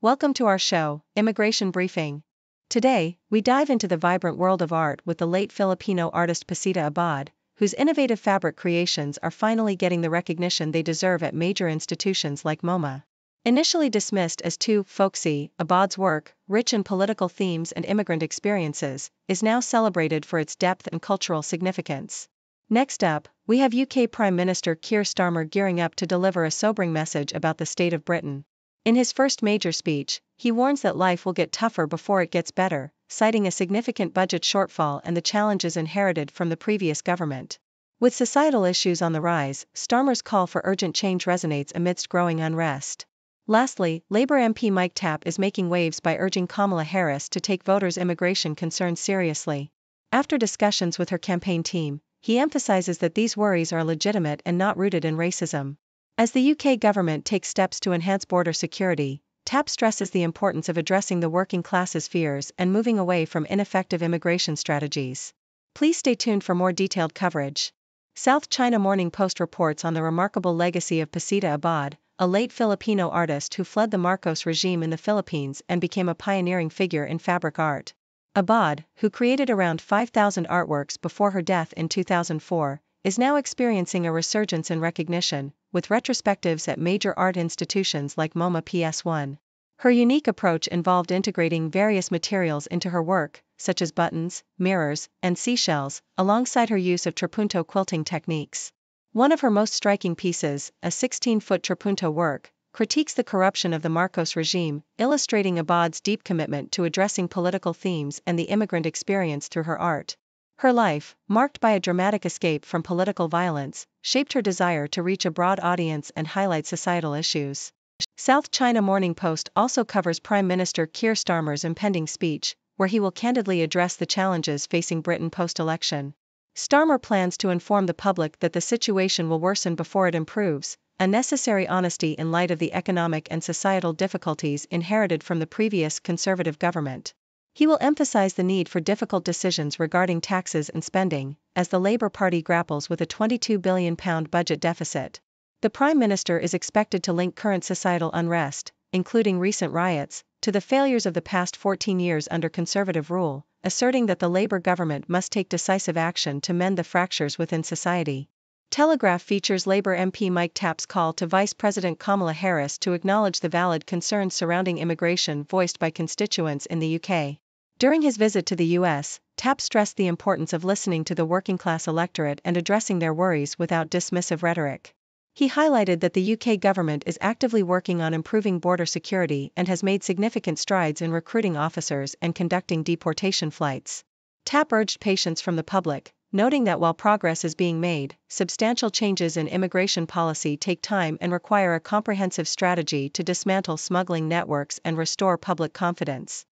Welcome to our show, Immigration Briefing. Today, we dive into the vibrant world of art with the late Filipino artist Pacita Abad, whose innovative fabric creations are finally getting the recognition they deserve at major institutions like MoMA. Initially dismissed as too folksy, Abad's work, rich in political themes and immigrant experiences, is now celebrated for its depth and cultural significance. Next up, we have UK Prime Minister Keir Starmer gearing up to deliver a sobering message about the state of Britain. In his first major speech, he warns that life will get tougher before it gets better, citing a significant budget shortfall and the challenges inherited from the previous government. With societal issues on the rise, Starmer's call for urgent change resonates amidst growing unrest. Lastly, Labour MP Mike Tapp is making waves by urging Kamala Harris to take voters' immigration concerns seriously. After discussions with her campaign team, he emphasizes that these worries are legitimate and not rooted in racism. As the UK government takes steps to enhance border security, Tapp stresses the importance of addressing the working class's fears and moving away from ineffective immigration strategies. Please stay tuned for more detailed coverage. South China Morning Post reports on the remarkable legacy of Pacita Abad, a late Filipino artist who fled the Marcos regime in the Philippines and became a pioneering figure in fabric art. Abad, who created around 5,000 artworks before her death in 2004, is now experiencing a resurgence in recognition, with retrospectives at major art institutions like MoMA PS1. Her unique approach involved integrating various materials into her work, such as buttons, mirrors, and seashells, alongside her use of trapunto quilting techniques. One of her most striking pieces, a 16-foot trapunto work, critiques the corruption of the Marcos regime, illustrating Abad's deep commitment to addressing political themes and the immigrant experience through her art. Her life, marked by a dramatic escape from political violence, shaped her desire to reach a broad audience and highlight societal issues. South China Morning Post also covers Prime Minister Keir Starmer's impending speech, where he will candidly address the challenges facing Britain post-election. Starmer plans to inform the public that the situation will worsen before it improves, a necessary honesty in light of the economic and societal difficulties inherited from the previous Conservative government. He will emphasize the need for difficult decisions regarding taxes and spending, as the Labour Party grapples with a £22 billion budget deficit. The Prime Minister is expected to link current societal unrest, including recent riots, to the failures of the past 14 years under Conservative rule, asserting that the Labour government must take decisive action to mend the fractures within society. Telegraph features Labour MP Mike Tapp's call to Vice President Kamala Harris to acknowledge the valid concerns surrounding immigration voiced by constituents in the UK. During his visit to the US, Tapp stressed the importance of listening to the working-class electorate and addressing their worries without dismissive rhetoric. He highlighted that the UK government is actively working on improving border security and has made significant strides in recruiting officers and conducting deportation flights. Tapp urged patience from the public, noting that while progress is being made, substantial changes in immigration policy take time and require a comprehensive strategy to dismantle smuggling networks and restore public confidence.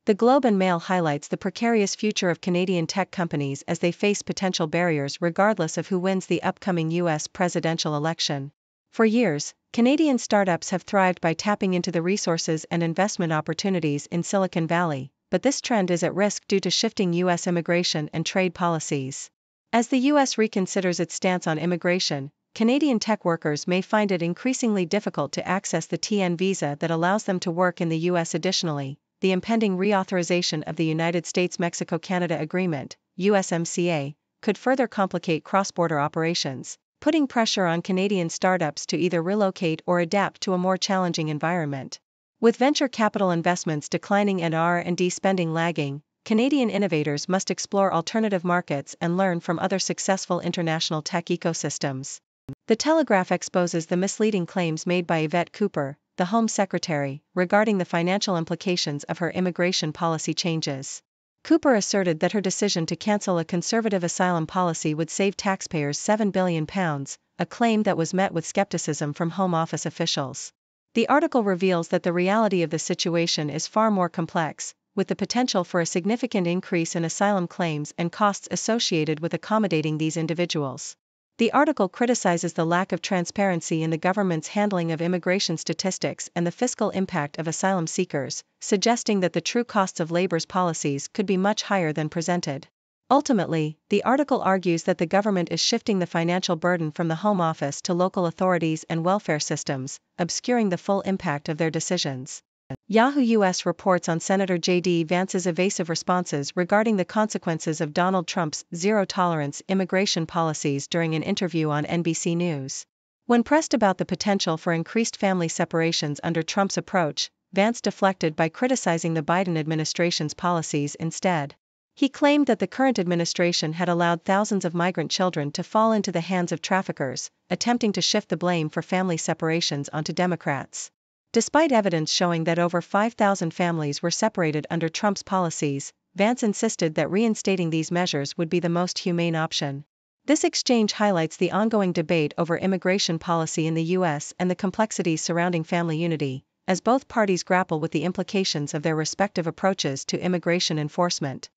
The Globe and Mail highlights the precarious future of Canadian tech companies as they face potential barriers regardless of who wins the upcoming US presidential election. For years, Canadian startups have thrived by tapping into the resources and investment opportunities in Silicon Valley, but this trend is at risk due to shifting US immigration and trade policies. As the US reconsiders its stance on immigration, Canadian tech workers may find it increasingly difficult to access the TN visa that allows them to work in the US. Additionally, the impending reauthorization of the United States-Mexico-Canada Agreement, USMCA, could further complicate cross-border operations, putting pressure on Canadian startups to either relocate or adapt to a more challenging environment. With venture capital investments declining and R&D spending lagging, Canadian innovators must explore alternative markets and learn from other successful international tech ecosystems. The Telegraph exposes the misleading claims made by Yvette Cooper, the Home Secretary, regarding the financial implications of her immigration policy changes. Cooper asserted that her decision to cancel a conservative asylum policy would save taxpayers £7 billion, a claim that was met with skepticism from Home Office officials. The article reveals that the reality of the situation is far more complex, with the potential for a significant increase in asylum claims and costs associated with accommodating these individuals. The article criticizes the lack of transparency in the government's handling of immigration statistics and the fiscal impact of asylum seekers, suggesting that the true costs of Labour's policies could be much higher than presented. Ultimately, the article argues that the government is shifting the financial burden from the Home Office to local authorities and welfare systems, obscuring the full impact of their decisions. Yahoo US reports on Senator J.D. Vance's evasive responses regarding the consequences of Donald Trump's zero-tolerance immigration policies during an interview on NBC News. When pressed about the potential for increased family separations under Trump's approach, Vance deflected by criticizing the Biden administration's policies instead. He claimed that the current administration had allowed thousands of migrant children to fall into the hands of traffickers, attempting to shift the blame for family separations onto Democrats. Despite evidence showing that over 5,000 families were separated under Trump's policies, Vance insisted that reinstating these measures would be the most humane option. This exchange highlights the ongoing debate over immigration policy in the U.S. and the complexities surrounding family unity, as both parties grapple with the implications of their respective approaches to immigration enforcement.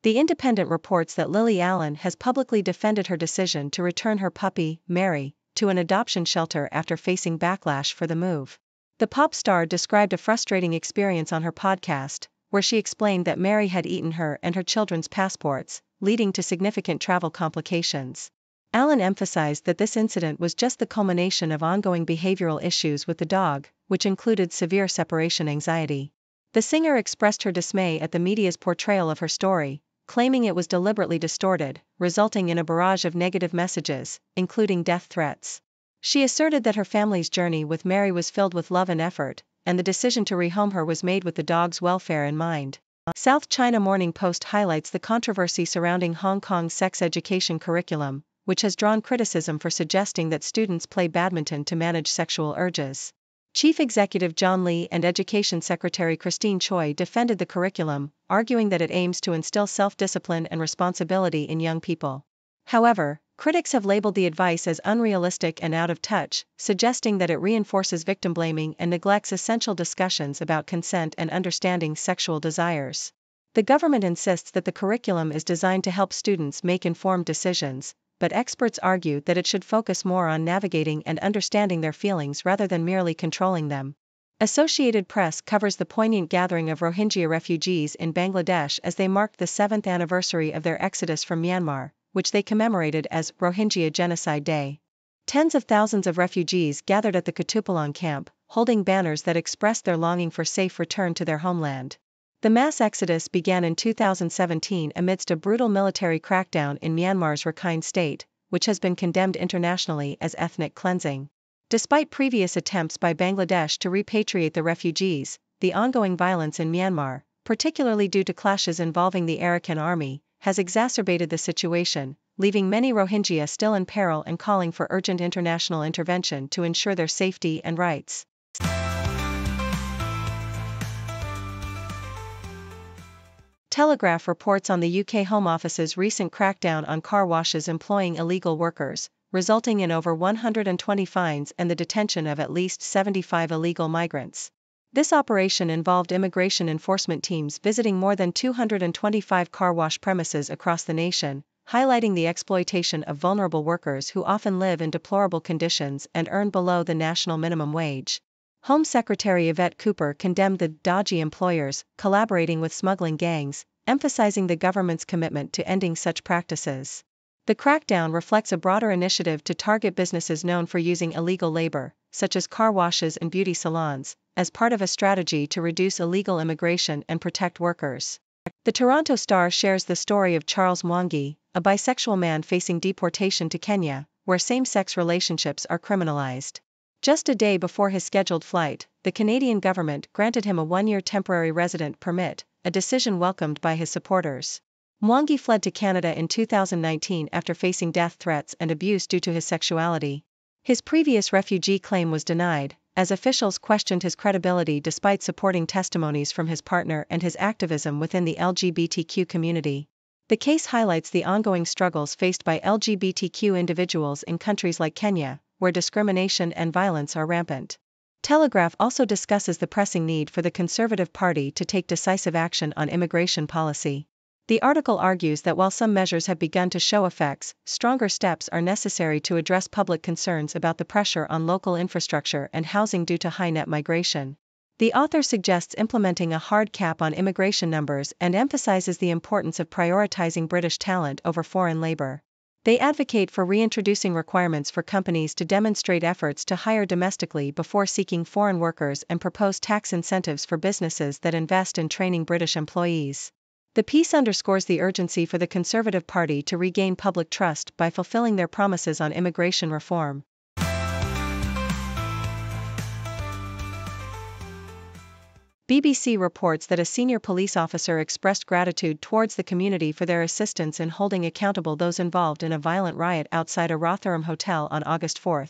The Independent reports that Lily Allen has publicly defended her decision to return her puppy, Mary, to an adoption shelter after facing backlash for the move. The pop star described a frustrating experience on her podcast, where she explained that Mary had eaten her and her children's passports, leading to significant travel complications. Allen emphasized that this incident was just the culmination of ongoing behavioral issues with the dog, which included severe separation anxiety. The singer expressed her dismay at the media's portrayal of her story, claiming it was deliberately distorted, resulting in a barrage of negative messages, including death threats. She asserted that her family's journey with Mary was filled with love and effort, and the decision to rehome her was made with the dog's welfare in mind. South China Morning Post highlights the controversy surrounding Hong Kong's sex education curriculum, which has drawn criticism for suggesting that students play badminton to manage sexual urges. Chief Executive John Lee and Education Secretary Christine Choi defended the curriculum, arguing that it aims to instill self-discipline and responsibility in young people. However, critics have labeled the advice as unrealistic and out of touch, suggesting that it reinforces victim blaming and neglects essential discussions about consent and understanding sexual desires. The government insists that the curriculum is designed to help students make informed decisions, but experts argue that it should focus more on navigating and understanding their feelings rather than merely controlling them. Associated Press covers the poignant gathering of Rohingya refugees in Bangladesh as they marked the 7th anniversary of their exodus from Myanmar, which they commemorated as Rohingya Genocide Day. Tens of thousands of refugees gathered at the Kutupalong camp, holding banners that expressed their longing for safe return to their homeland. The mass exodus began in 2017 amidst a brutal military crackdown in Myanmar's Rakhine state, which has been condemned internationally as ethnic cleansing. Despite previous attempts by Bangladesh to repatriate the refugees, the ongoing violence in Myanmar, particularly due to clashes involving the Arakan army, has exacerbated the situation, leaving many Rohingya still in peril and calling for urgent international intervention to ensure their safety and rights. Telegraph reports on the UK Home Office's recent crackdown on car washes employing illegal workers, resulting in over 120 fines and the detention of at least 75 illegal migrants. This operation involved immigration enforcement teams visiting more than 225 car wash premises across the nation, highlighting the exploitation of vulnerable workers who often live in deplorable conditions and earn below the national minimum wage. Home Secretary Yvette Cooper condemned the dodgy employers collaborating with smuggling gangs, emphasizing the government's commitment to ending such practices. The crackdown reflects a broader initiative to target businesses known for using illegal labor, such as car washes and beauty salons, as part of a strategy to reduce illegal immigration and protect workers. The Toronto Star shares the story of Charles Mwangi, a bisexual man facing deportation to Kenya, where same-sex relationships are criminalized. Just a day before his scheduled flight, the Canadian government granted him a one-year temporary resident permit, a decision welcomed by his supporters. Mwangi fled to Canada in 2019 after facing death threats and abuse due to his sexuality. His previous refugee claim was denied, as officials questioned his credibility despite supporting testimonies from his partner and his activism within the LGBTQ community. The case highlights the ongoing struggles faced by LGBTQ individuals in countries like Kenya, where discrimination and violence are rampant. Telegraph also discusses the pressing need for the Conservative Party to take decisive action on immigration policy. The article argues that while some measures have begun to show effects, stronger steps are necessary to address public concerns about the pressure on local infrastructure and housing due to high net migration. The author suggests implementing a hard cap on immigration numbers and emphasizes the importance of prioritizing British talent over foreign labor. They advocate for reintroducing requirements for companies to demonstrate efforts to hire domestically before seeking foreign workers and propose tax incentives for businesses that invest in training British employees. The piece underscores the urgency for the Conservative Party to regain public trust by fulfilling their promises on immigration reform. BBC reports that a senior police officer expressed gratitude towards the community for their assistance in holding accountable those involved in a violent riot outside a Rotherham hotel on August 4.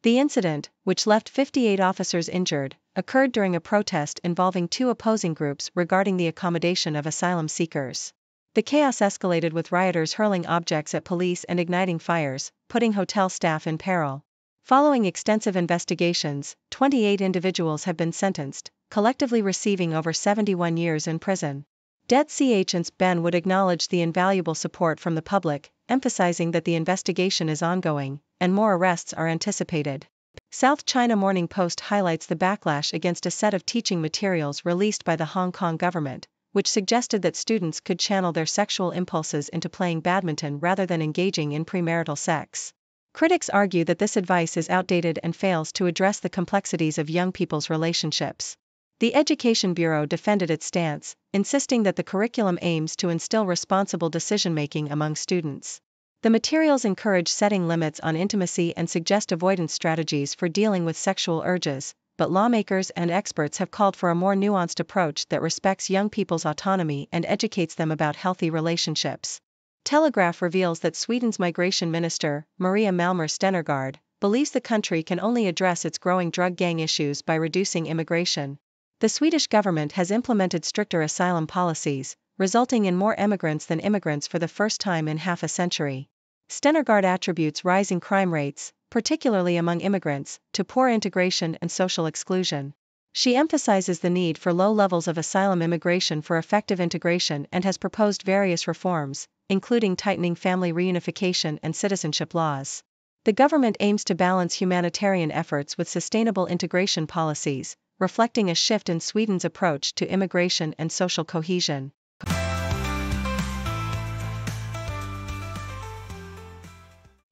The incident, which left 58 officers injured, occurred during a protest involving two opposing groups regarding the accommodation of asylum seekers. The chaos escalated with rioters hurling objects at police and igniting fires, putting hotel staff in peril. Following extensive investigations, 28 individuals have been sentenced, collectively receiving over 71 years in prison. Agent Ben would acknowledge the invaluable support from the public, emphasizing that the investigation is ongoing, and more arrests are anticipated. South China Morning Post highlights the backlash against a set of teaching materials released by the Hong Kong government, which suggested that students could channel their sexual impulses into playing badminton rather than engaging in premarital sex. Critics argue that this advice is outdated and fails to address the complexities of young people's relationships. The Education Bureau defended its stance, insisting that the curriculum aims to instill responsible decision-making among students. The materials encourage setting limits on intimacy and suggest avoidance strategies for dealing with sexual urges, but lawmakers and experts have called for a more nuanced approach that respects young people's autonomy and educates them about healthy relationships. Telegraph reveals that Sweden's migration minister, Maria Malmer Stenergard, believes the country can only address its growing drug gang issues by reducing immigration. The Swedish government has implemented stricter asylum policies, resulting in more emigrants than immigrants for the first time in half a century. Stenergard attributes rising crime rates, particularly among immigrants, to poor integration and social exclusion. She emphasizes the need for low levels of asylum immigration for effective integration and has proposed various reforms, including tightening family reunification and citizenship laws. The government aims to balance humanitarian efforts with sustainable integration policies, reflecting a shift in Sweden's approach to immigration and social cohesion.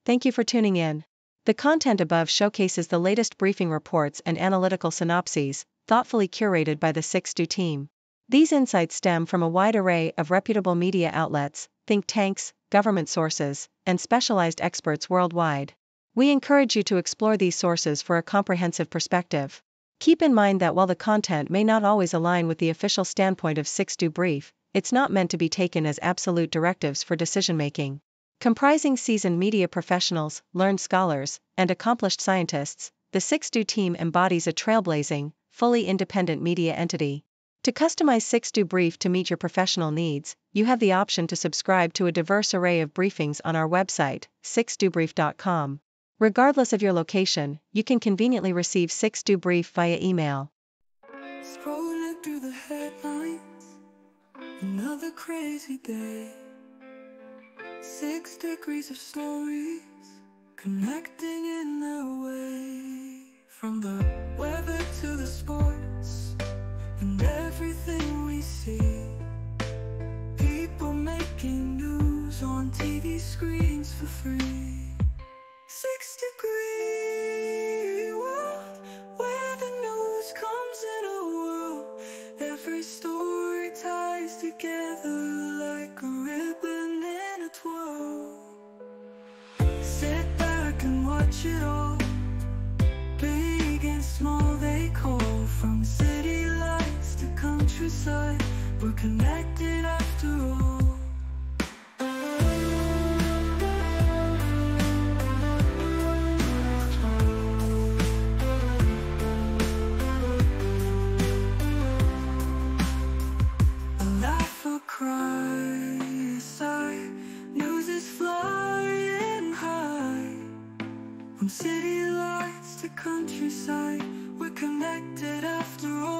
Thank you for tuning in. The content above showcases the latest briefing reports and analytical synopses, thoughtfully curated by the 6Do team. These insights stem from a wide array of reputable media outlets, think tanks, government sources, and specialized experts worldwide. We encourage you to explore these sources for a comprehensive perspective. Keep in mind that while the content may not always align with the official standpoint of 6Do Brief, it's not meant to be taken as absolute directives for decision-making. Comprising seasoned media professionals, learned scholars, and accomplished scientists, the 6Do team embodies a trailblazing, fully independent media entity. To customize 6Do Brief to meet your professional needs, you have the option to subscribe to a diverse array of briefings on our website, 6dobrief.com. Regardless of your location, you can conveniently receive 6Do Brief via email. Scrolling through the headlines, another crazy day. 6 degrees of stories, connecting in their way. From the weather to the sports, and everything we see. People making news on TV screens for free. 6 degree world, where the news comes in a whirl. Every story ties together like a ribbon in a twirl. Sit back and watch it all, big and small they call. From city lights to countryside, we're connected after all. Cry, sigh, news is flying high. From city lights to countryside, we're connected after all.